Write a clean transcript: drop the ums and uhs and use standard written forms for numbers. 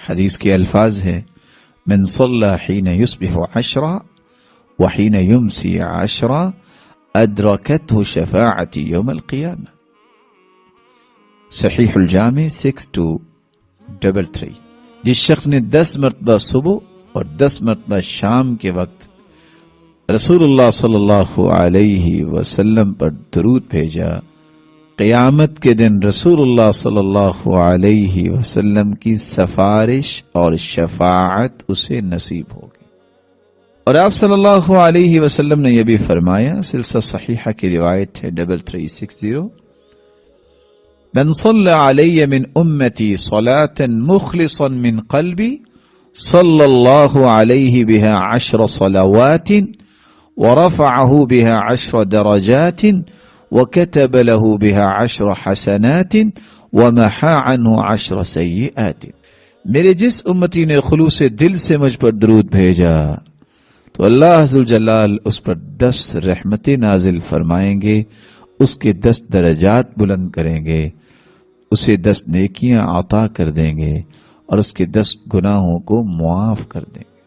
حدیث کے الفاظ ہے من صلی حین یصبح 10 وحین یمسی 10 ادرکتہ شفاعتی یوم القیامہ. صحیح الجامع 6233. جس شخص نے 10 مرتبہ صبح اور 10 مرتبہ شام کے وقت رسول اللہ صلی اللہ علیہ وسلم پر درود بھیجا، قیامت کے دن رسول اللہ صلی اللہ علیہ وسلم کی سفارش اور شفاعت اسے نصیب ہوگی. اور آپ صلی اللہ علیہ وسلم نے یہ بھی فرمایا، سلسلہ صحیحہ کی روایت ہے 3360، من صلی علی من امتی صلاة مخلصا من قلبی صلی اللہ علیہ بها 10 صلوات ورفعه بها 10 درجات وكتب له بها 10 حسنات ومحى عنه 10 سیئات. میرے جس امتی نے خلوص دل سے مجھ پر درود بھیجا تو اللہ عزوجلال اس پر 10 رحمتیں نازل فرمائیں گے، اس کے 10 درجات بلند کریں گے، اسے 10 نیکیاں عطا کر دیں گے اور اس کے 10 گناہوں کو معاف کر دیں گے.